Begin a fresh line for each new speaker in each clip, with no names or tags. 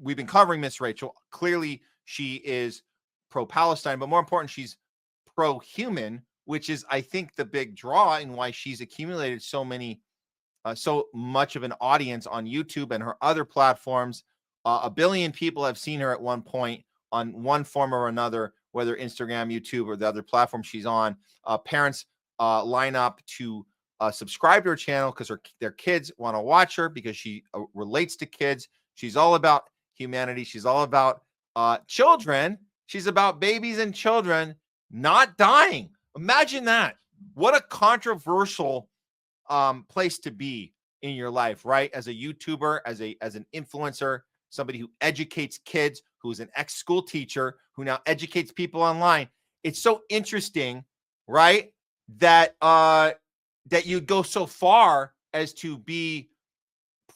we've been covering Miss Rachel. Clearly, she is pro-Palestine, but more important, she's pro-human, which is, I think, the big draw in why she's accumulated so much of an audience on YouTube and her other platforms. 1 billion people have seen her at one point on one form or another, whether Instagram, YouTube, or the other platform she's on. Parents line up to subscribe to her channel because their kids want to watch her because she relates to kids. She's all about humanity. She's all about children. She's about babies and children not dying. Imagine that. What a controversial place to be in your life, right? As a YouTuber, as an influencer, somebody who educates kids, who's an ex-school teacher, who now educates people online. It's so interesting, right? That you'd go so far as to be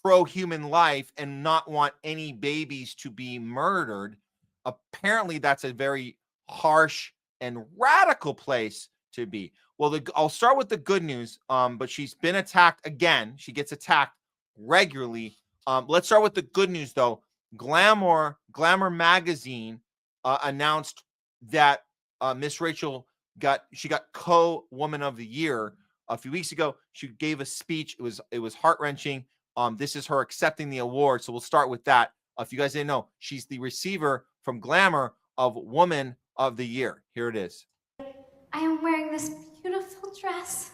pro-human life and not want any babies to be murdered. Apparently, that's a very harsh and radical place to be. Well, I'll start with the good news. But she's been attacked again. She gets attacked regularly. Let's start with the good news, though. Glamour magazine announced that Miss Rachel got co-woman of the year a few weeks ago. She gave a speech. It was heart-wrenching. This is her accepting the award. So we'll start with that. If you guys didn't know, she's the receiver from Glamour of Woman of the Year. Here it is.
I am wearing this beautiful dress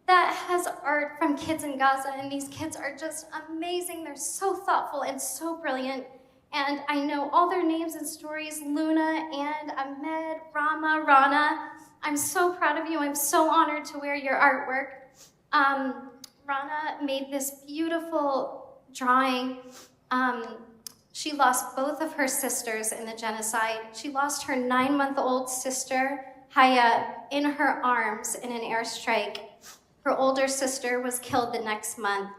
that has art from kids in Gaza, and these kids are just amazing. They're so thoughtful and so brilliant. And I know all their names and stories: Luna, and Ahmed, Rama, Rana. I'm so proud of you. I'm so honored to wear your artwork. Rana made this beautiful drawing. She lost both of her sisters in the genocide. She lost her 9-month-old sister, Haya, in her arms in an airstrike. Her older sister was killed the next month.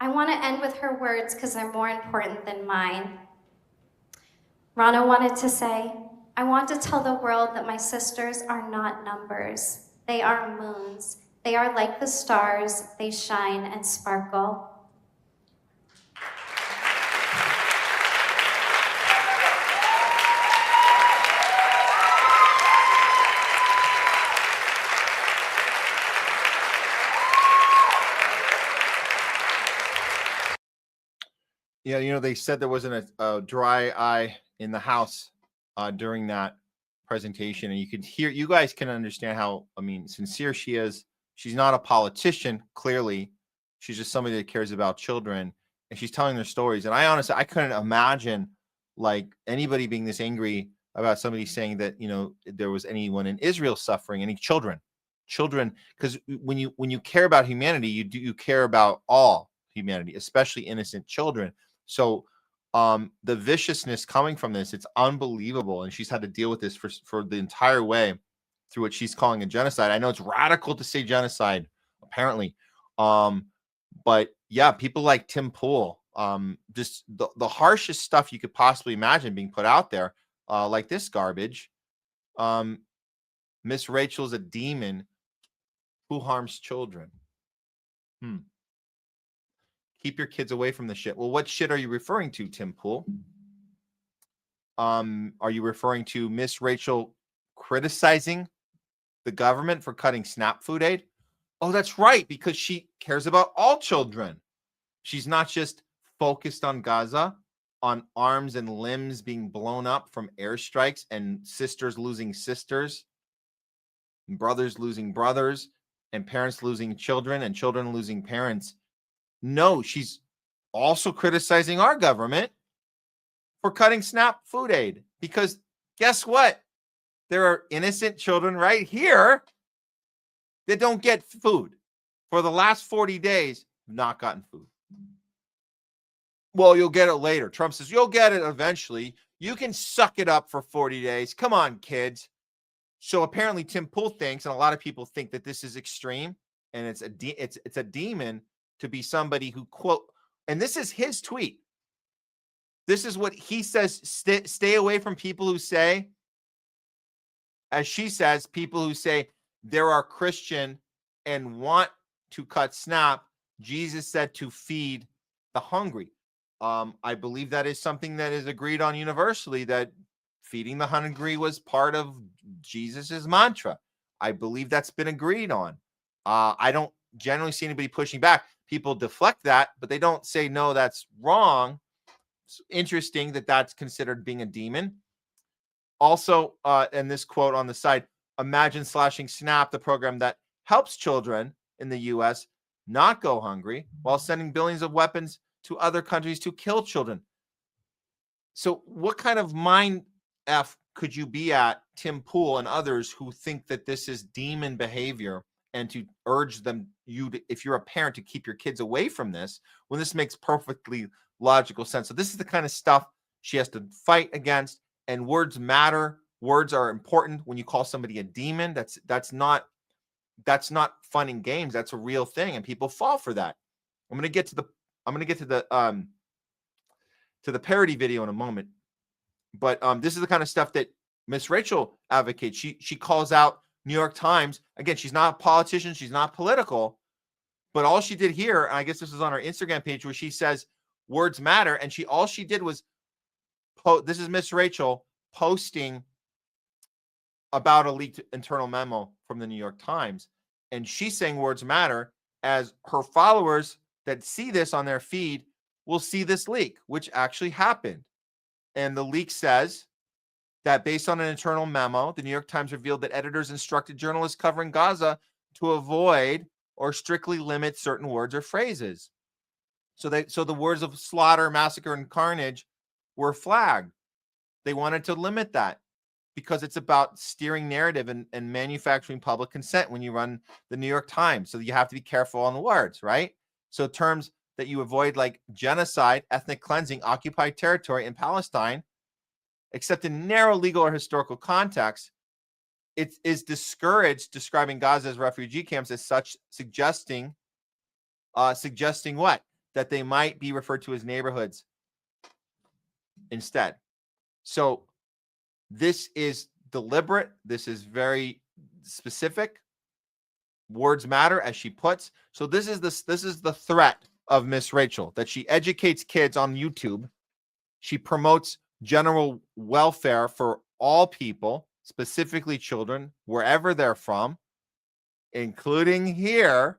I want to end with her words because they're more important than mine. Rana wanted to say, I want to tell the world that my sisters are not numbers. They are moons. They are like the stars. They shine and sparkle.
Yeah, they said there wasn't a dry eye in the house during that presentation, and you guys can understand how, sincere she is. She's not a politician, clearly. She's just somebody that cares about children, and she's telling their stories. And I couldn't imagine like anybody being this angry about somebody saying that, there was anyone in Israel suffering, any children, because when you care about humanity, you care about all humanity, especially innocent children. So the viciousness coming from this, it's unbelievable. And she's had to deal with this for the entire way through what she's calling a genocide. I know it's radical to say genocide, apparently. But yeah, people like Tim Pool, just the harshest stuff you could possibly imagine being put out there, like this garbage. Miss Rachel's a demon who harms children. Keep your kids away from the shit. Well, what shit are you referring to, Tim Pool? Are you referring to Miss Rachel criticizing the government for cutting SNAP food aid? Oh, that's right, because she cares about all children. She's not just focused on Gaza, on arms and limbs being blown up from airstrikes and sisters losing sisters, and brothers losing brothers, and parents losing children, and children losing parents. No, she's also criticizing our government for cutting SNAP food aid, because guess what? There are innocent children right here that don't get food. For the last 40 days, not gotten food. Well, you'll get it later. Trump says, you'll get it eventually. You can suck it up for 40 days. Come on, kids. So apparently Tim Pool thinks, and a lot of people think, that this is extreme, and it's a demon to be somebody who, quote, and this is his tweet. This is what he says: stay away from people who say, as she says, people who say there are Christian and want to cut SNAP. Jesus said to feed the hungry. I believe that is something that is agreed on universally, that feeding the hungry was part of Jesus's mantra. I believe that's been agreed on. I don't generally see anybody pushing back. People deflect that, but they don't say, no, that's wrong. It's interesting that that's considered being a demon. Also, and this quote on the side, imagine slashing SNAP, the program that helps children in the U.S. not go hungry while sending billions of weapons to other countries to kill children. So what kind of mind F could you be at, Tim Pool and others who think that this is demon behavior, and to urge them, if you're a parent, to keep your kids away from this, when this makes perfectly logical sense? So this is the kind of stuff she has to fight against. And words matter. Words are important. When you call somebody a demon, that's not fun and games. That's a real thing, and people fall for that. I'm going to get to the parody video in a moment, but this is the kind of stuff that Miss Rachel advocates. She calls out New York Times. Again, she's not a politician, she's not political, but all she did here, and I guess this is on her Instagram page, where she says words matter, and all she did was this is Miss Rachel posting about a leaked internal memo from the New York Times, and she's saying words matter, as her followers that see this on their feed will see this leak, which actually happened. And the leak says that based on an internal memo, the New York Times revealed that editors instructed journalists covering Gaza to avoid or strictly limit certain words or phrases. So the words of slaughter, massacre, and carnage were flagged. They wanted to limit that because it's about steering narrative and manufacturing public consent when you run the New York Times. So you have to be careful on the words, right? So terms that you avoid, like genocide, ethnic cleansing, occupied territory in Palestine, except in narrow legal or historical context, it is discouraged describing Gaza as refugee camps as such, suggesting what? That they might be referred to as neighborhoods instead. So this is deliberate. This is very specific. Words matter, as she puts. So this is the threat of Miss Rachel, that she educates kids on YouTube. She promotes general welfare for all people, specifically children, wherever they're from, including here.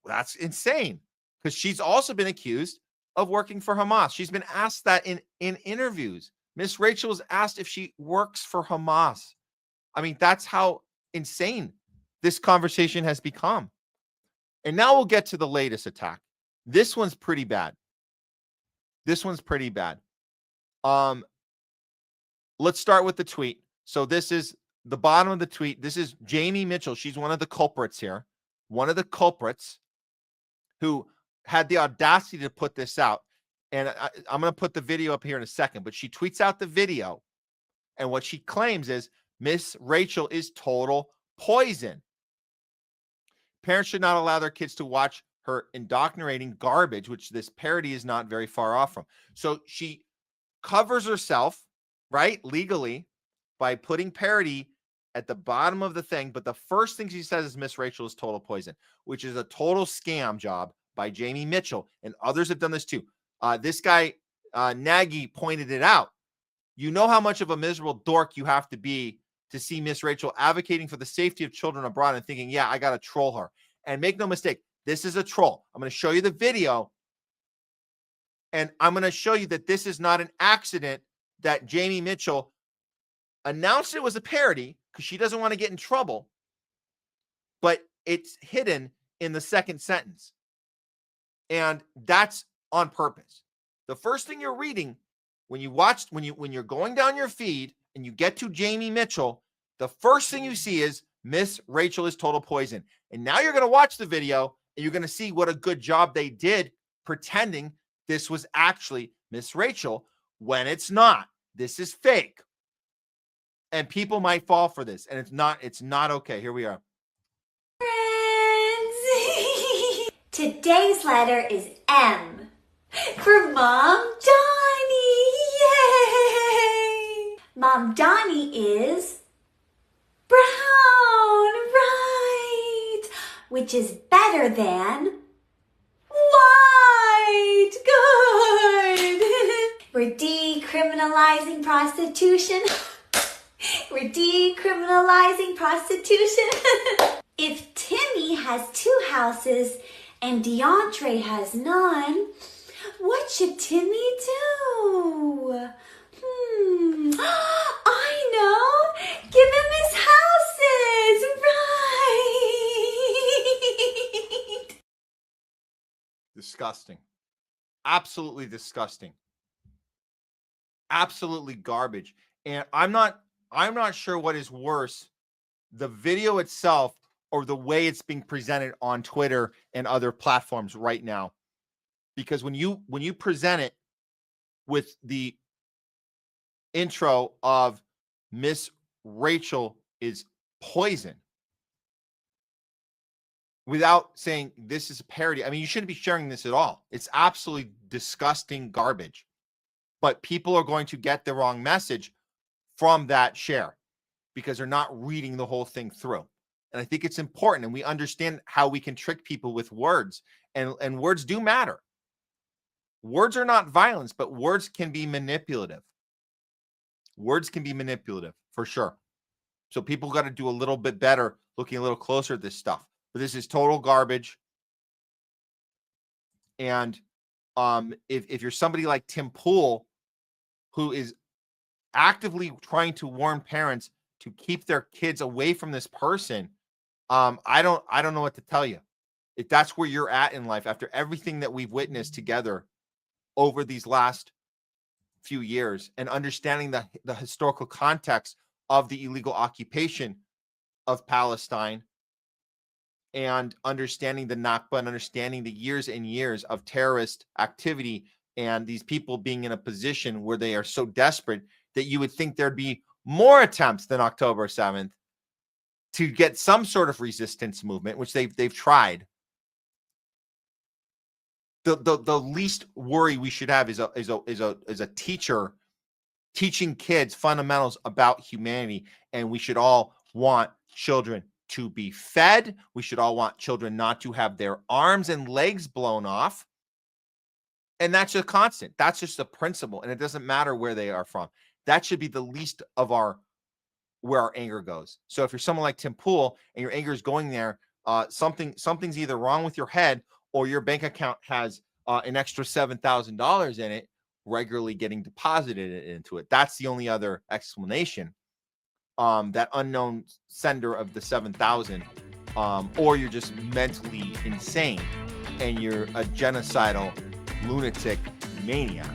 That's insane, because she's also been accused of working for Hamas. She's been asked that in interviews. Miss Rachel was asked if she works for Hamas. I mean, that's how insane this conversation has become. And now we'll get to the latest attack. This one's pretty bad. Let's start with the tweet. So this is the bottom of the tweet. This is Jamie Mitchell. She's one of the culprits here. One of the culprits who had the audacity to put this out. And I'm going to put the video up here in a second, but she tweets out the video. And what she claims is Miss Rachel is total poison. Parents should not allow their kids to watch her indoctrinating garbage, which this parody is not very far off from. So she covers herself, right, legally, by putting parody at the bottom of the thing. But the first thing she says is Miss Rachel is total poison, which is a total scam job by Jamie Mitchell. And others have done this too. This guy, Nagy, pointed it out. You know how much of a miserable dork you have to be to see Miss Rachel advocating for the safety of children abroad and thinking, yeah, I got to troll her. And make no mistake, this is a troll. I'm going to show you the video. And I'm going to show you that this is not an accident that Jamie Mitchell announced it was a parody because she doesn't want to get in trouble. But it's hidden in the second sentence. And that's on purpose. The first thing you're reading when you're going down your feed and you get to Jamie Mitchell, the first thing you see is Miss Rachel is total poison. And now you're going to watch the video and you're going to see what a good job they did pretending this was actually Miss Rachel when it's not. This is fake. And people might fall for this. And it's not okay. Here we are.
Friends. Today's letter is M for Mom Donnie. Yay! Mom Donnie is brown, right? Which is better than white. good. We're decriminalizing prostitution. We're decriminalizing prostitution. If Timmy has 2 houses and DeAndre has none, what should Timmy do? I know. Give him his houses. Right.
Disgusting. Absolutely disgusting. Absolutely garbage. And I'm not sure what is worse, the video itself or the way it's being presented on Twitter and other platforms right now. Because when you present it with the intro of Miss Rachel is poison, without saying this is a parody, I mean, you shouldn't be sharing this at all. It's absolutely disgusting garbage. But people are going to get the wrong message from that share because they're not reading the whole thing through. And I think it's important, and we understand how we can trick people with words, and words do matter. Words are not violence, but words can be manipulative. Words can be manipulative for sure. So people got to do a little bit better, looking a little closer at this stuff. But this is total garbage. And if you're somebody like Tim Pool, who is actively trying to warn parents to keep their kids away from this person, I don't know what to tell you. If that's where you're at in life, after everything that we've witnessed together over these last few years, and understanding the historical context of the illegal occupation of Palestine, and understanding the Nakba, and understanding the years and years of terrorist activity, and these people being in a position where they are so desperate that you would think there'd be more attempts than October 7th to get some sort of resistance movement, which they've tried. The least worry we should have is a teacher teaching kids fundamentals about humanity, and we should all want children to be fed. We should all want children not to have their arms and legs blown off. And that's a constant. That's just a principle. And it doesn't matter where they are from. That should be the least of where our anger goes. So if you're someone like Tim Pool and your anger is going there, something's either wrong with your head, or your bank account has an extra $7,000 in it regularly getting deposited into it. That's the only other explanation. That unknown sender of the 7,000, or you're just mentally insane and you're a genocidal lunatic maniac.